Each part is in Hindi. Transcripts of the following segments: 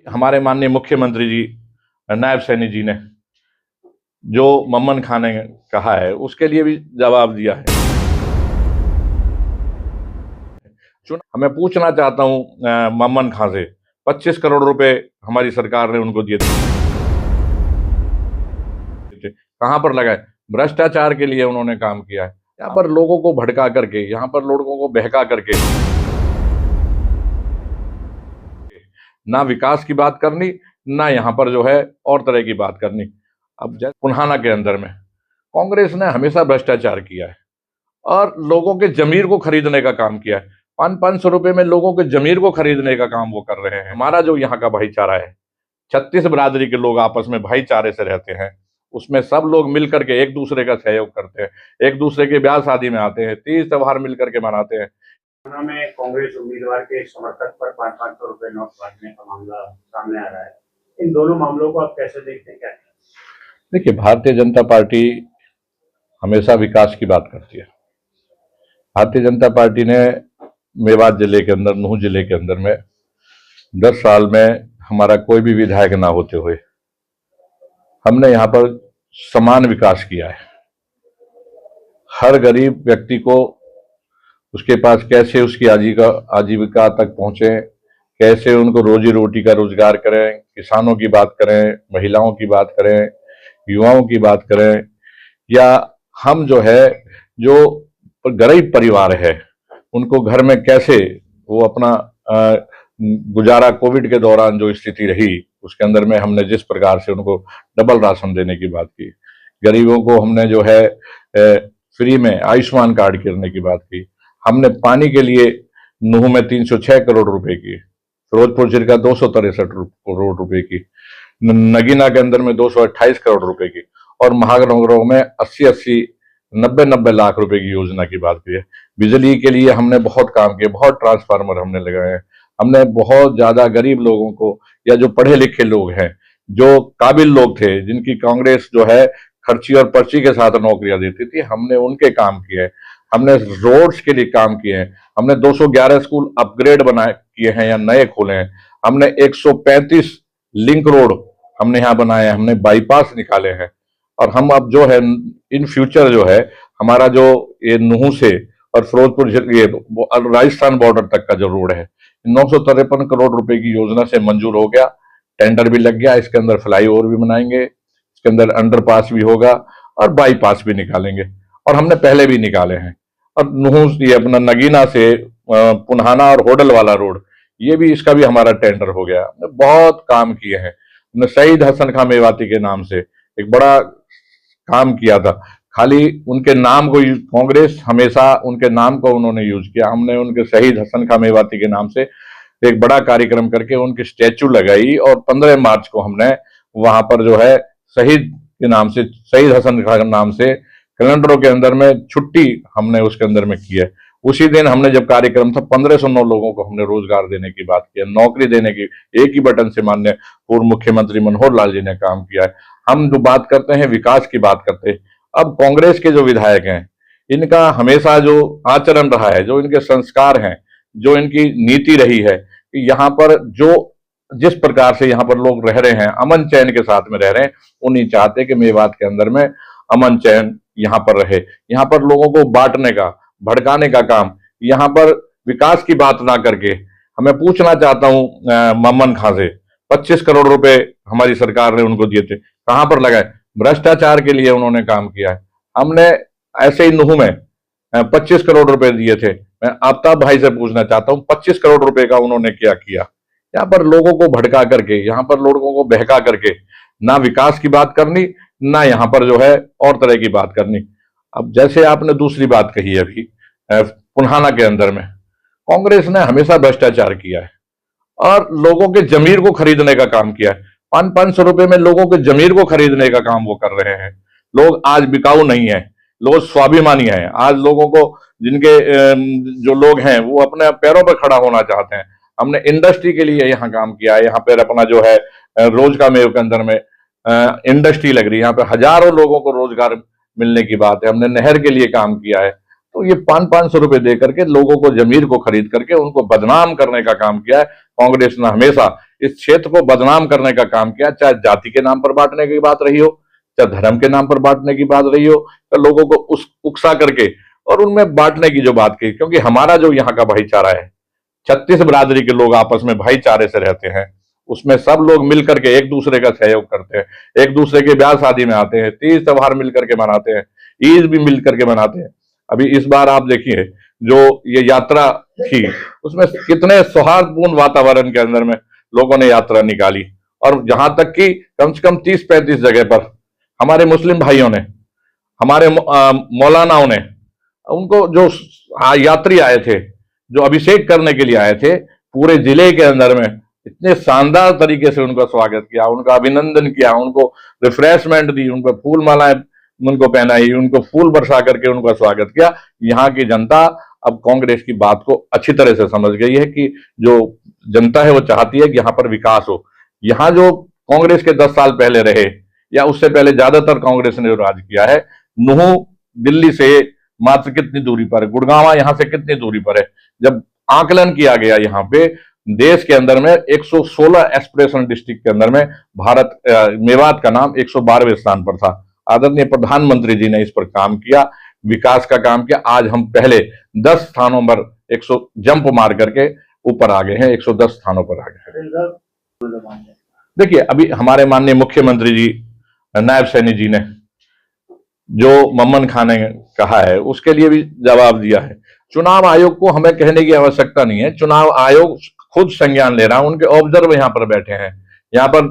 हमारे माननीय मुख्यमंत्री जी नायब सैनी जी ने जो मम्मन खां ने कहा है उसके लिए भी जवाब दिया है। मैं पूछना चाहता हूं मम्मन खां से, 25 करोड़ रुपए हमारी सरकार ने उनको दिए थे, कहां पर लगाए? भ्रष्टाचार के लिए उन्होंने काम किया है। यहाँ पर लोगों को भड़का करके, यहाँ पर लोगों को बहका करके ना विकास की बात करनी, ना यहाँ पर जो है और तरह की बात करनी। अब जैसे पुन्हाना के अंदर में कांग्रेस ने हमेशा भ्रष्टाचार किया है और लोगों के जमीर को खरीदने का काम किया है। 500 रुपए में लोगों के जमीर को खरीदने का काम वो कर रहे हैं। हमारा जो यहाँ का भाईचारा है, 36 बिरादरी के लोग आपस में भाईचारे से रहते हैं, उसमें सब लोग मिल करके एक दूसरे का सहयोग करते हैं, एक दूसरे के ब्याह शादी में आते हैं, तीज त्योहार मिल करके मनाते हैं। में कांग्रेस उम्मीदवार के समर्थक पर 500 रुपए नोट बांटने का मामला सामने आ रहा है। इन दोनों मामलों को आप कैसे देखते हैं? क्या देखिए, भारतीय जनता पार्टी हमेशा विकास की बात करती है। भारतीय जनता पार्टी ने मेवात जिले के अंदर, नूह जिले के अंदर में 10 साल में हमारा कोई भी विधायक ना होते हुए हमने यहाँ पर समान विकास किया है। हर गरीब व्यक्ति को उसके पास कैसे उसकी आजीविका तक पहुंचे, कैसे उनको रोजी रोटी का रोजगार करें, किसानों की बात करें, महिलाओं की बात करें, युवाओं की बात करें, या हम जो है जो गरीब परिवार है उनको घर में कैसे वो अपना गुजारा, कोविड के दौरान जो स्थिति रही उसके अंदर में हमने जिस प्रकार से उनको डबल राशन देने की बात की, गरीबों को हमने जो है फ्री में आयुष्मान कार्ड करने की बात की, हमने पानी के लिए नूह में 306 करोड़ रुपए की, फिरोजपुर जिले का 263 करोड़ रुपए की, नगीना के अंदर में 228 करोड़ रुपए की, और महानगरों में 80-80, 90-90 लाख रुपए की योजना की बात की है। बिजली के लिए हमने बहुत काम किया, बहुत ट्रांसफार्मर हमने लगाए हैं। हमने बहुत ज्यादा गरीब लोगों को, या जो पढ़े लिखे लोग हैं, जो काबिल लोग थे, जिनकी कांग्रेस जो है खर्ची और पर्ची के साथ नौकरियां देती थी, हमने उनके काम किए। हमने रोड्स के लिए काम किए हैं। हमने 211 स्कूल अपग्रेड बनाए किए हैं या नए खोले हैं। हमने 135 लिंक रोड हमने यहाँ बनाए हैं। हमने बाईपास निकाले हैं। और हम अब जो है इन फ्यूचर जो है हमारा जो ये नूह से और फिरोजपुर ये राजस्थान बॉर्डर तक का जो रोड है, 953 करोड़ रुपए की योजना से मंजूर हो गया, टेंडर भी लग गया। इसके अंदर फ्लाईओवर भी बनाएंगे, इसके अंदर अंडरपास भी होगा और बाईपास भी निकालेंगे, और हमने पहले भी निकाले हैं। और नूह ये अपना नगीना से पुन्हाना और होडल वाला रोड, ये भी, इसका भी हमारा टेंडर हो गया। हमने बहुत काम किए हैं। हमने शहीद हसन खां मेवाती के नाम से एक बड़ा काम किया था। खाली उनके नाम को कांग्रेस हमेशा उनके नाम को उन्होंने यूज किया। हमने उनके शहीद हसन खां मेवाती के नाम से एक बड़ा कार्यक्रम करके उनकी स्टैचू लगाई, और 15 मार्च को हमने वहां पर जो है शहीद के नाम से, शहीद हसन खां के नाम से कैलेंडरों के अंदर में छुट्टी हमने उसके अंदर में की है। उसी दिन हमने जब कार्यक्रम था, 1509 लोगों को हमने रोजगार देने की बात की है, नौकरी देने की। एक ही बटन से माननीय पूर्व मुख्यमंत्री मनोहर लाल जी ने काम किया है। हम जो बात करते हैं विकास की बात करते हैं। अब कांग्रेस के जो विधायक हैं, इनका हमेशा जो आचरण रहा है, जो इनके संस्कार हैं, जो इनकी नीति रही है, यहाँ पर जो जिस प्रकार से यहाँ पर लोग रह रहे हैं, अमन चैन के साथ में रह रहे हैं, वो नहीं चाहते कि मेवात के अंदर में अमन चैन यहाँ पर रहे। यहाँ पर लोगों को बांटने का, भड़काने का काम, यहाँ पर विकास की बात ना करके, हमें पूछना चाहता हूं मम्मन खां से, 25 करोड़ रुपए हमारी सरकार ने उनको दिए थे, कहां पर लगाए? भ्रष्टाचार के लिए उन्होंने काम किया है। हमने ऐसे ही नूह में 25 करोड़ रुपए दिए थे। मैं आफ्ताब भाई से पूछना चाहता हूं, 25 करोड़ रुपए का उन्होंने क्या किया? यहाँ पर लोगों को भड़का करके, यहाँ पर लोगों को बहका करके ना विकास की बात करनी, ना यहाँ पर जो है और तरह की बात करनी। अब जैसे आपने दूसरी बात कही है अभी, पुन्हाना के अंदर में कांग्रेस ने हमेशा भ्रष्टाचार किया है और लोगों के जमीर को खरीदने का काम किया है। 500 रुपए में लोगों के जमीर को खरीदने का काम वो कर रहे हैं। लोग आज बिकाऊ नहीं है, लोग स्वाभिमानी हैं। आज लोगों को, जिनके जो लोग हैं वो अपने पैरों पर खड़ा होना चाहते हैं। हमने इंडस्ट्री के लिए यहाँ काम किया है। यहाँ पर अपना जो है रोज का मेव के अंदर में इंडस्ट्री लग रही है, यहाँ पे हजारों लोगों को रोजगार मिलने की बात है। हमने नहर के लिए काम किया है। तो ये 500 रुपए दे करके लोगों को, जमीर को खरीद करके उनको बदनाम करने का काम किया है कांग्रेस ने हमेशा। इस क्षेत्र को बदनाम करने का काम किया, चाहे जाति के नाम पर बांटने की बात रही हो, चाहे धर्म के नाम पर बांटने की बात रही हो, तो लोगों को उस उकसा करके और उनमें बांटने की जो बात की। क्योंकि हमारा जो यहाँ का भाईचारा है, 36 बिरादरी के लोग आपस में भाईचारे से रहते हैं, उसमें सब लोग मिलकर के एक दूसरे का सहयोग करते हैं, एक दूसरे के ब्याह शादी में आते हैं, तीज त्योहार मिलकर के मनाते हैं, ईद भी मिलकर के मनाते हैं। अभी इस बार आप देखिए जो ये यात्रा थी, उसमें कितने सौहार्दपूर्ण वातावरण के अंदर में लोगों ने यात्रा निकाली, और जहां तक कि कम से कम 30-35 जगह पर हमारे मुस्लिम भाइयों ने, हमारे मौलानाओं ने, उनको जो यात्री आए थे, जो अभिषेक करने के लिए आए थे, पूरे जिले के अंदर में इतने शानदार तरीके से उनका स्वागत किया, उनका अभिनंदन किया, उनको रिफ्रेशमेंट दी, उनको फूल मालाएं उनको पहनाई, उनको फूल बरसा करके उनका स्वागत किया। यहाँ की जनता अब कांग्रेस की बात को अच्छी तरह से समझ गई है कि जो जनता है वो चाहती है कि यहाँ पर विकास हो। यहाँ जो कांग्रेस के 10 साल पहले रहे या उससे पहले ज्यादातर कांग्रेस ने जो राज किया है, नूह दिल्ली से मात्र कितनी दूरी पर है, गुड़गांव यहाँ से कितनी दूरी पर है। जब आकलन किया गया यहाँ पे देश के अंदर में 116 एस्पिरेशनल डिस्ट्रिक्ट के अंदर में मेवात का नाम 112वें स्थान पर था। आदरणीय प्रधानमंत्री जी ने इस पर काम किया, विकास का काम किया। आज हम पहले 10 स्थानों पर 100 जंप मार करके ऊपर आ गए हैं, 110 स्थानों पर आ गए हैं। देखिए अभी हमारे माननीय मुख्यमंत्री जी नायब सैनी जी ने जो मम्मन खां ने कहा है उसके लिए भी जवाब दिया है। चुनाव आयोग को हमें कहने की आवश्यकता नहीं है, चुनाव आयोग खुद संज्ञान ले रहा है, उनके ऑब्जर्वर यहाँ पर बैठे हैं, यहाँ पर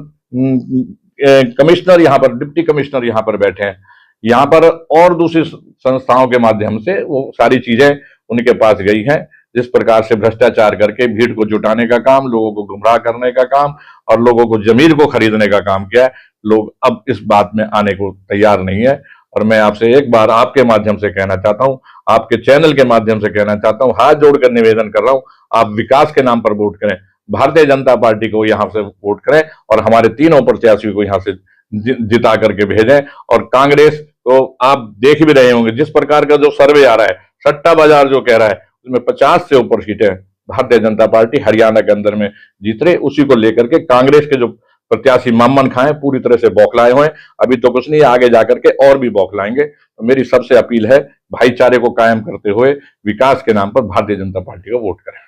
कमिश्नर, यहाँ पर डिप्टी कमिश्नर यहाँ पर बैठे हैं, यहाँ पर और दूसरी संस्थाओं के माध्यम से वो सारी चीजें उनके पास गई हैं। जिस प्रकार से भ्रष्टाचार करके भीड़ को जुटाने का काम, लोगों को गुमराह करने का काम और लोगों को जमीन को खरीदने का काम किया है, लोग अब इस बात में आने को तैयार नहीं है। और मैं आपसे एक बार आपके माध्यम से कहना चाहता हूं, आपके चैनल के माध्यम से कहना चाहता हूं, हाथ जोड़कर निवेदन कर रहा हूं, आप विकास के नाम पर वोट करें, भारतीय जनता पार्टी को यहां से वोट करें और हमारे तीनों प्रत्याशियों को यहां से जिता करके भेजें। और कांग्रेस को आप देख भी रहे होंगे, जिस प्रकार का जो सर्वे आ रहा है, सट्टा बाजार जो कह रहा है, उसमें 50 से ऊपर सीटें भारतीय जनता पार्टी हरियाणा के अंदर में जीत रहे। उसी को लेकर के कांग्रेस के जो प्रत्याशी मम्मन खां पूरी तरह से बौखलाए हुए हैं। अभी तो कुछ नहीं, आगे जाकर के और भी बौखलाएंगे। तो मेरी सबसे अपील है, भाईचारे को कायम करते हुए विकास के नाम पर भारतीय जनता पार्टी को वोट करें।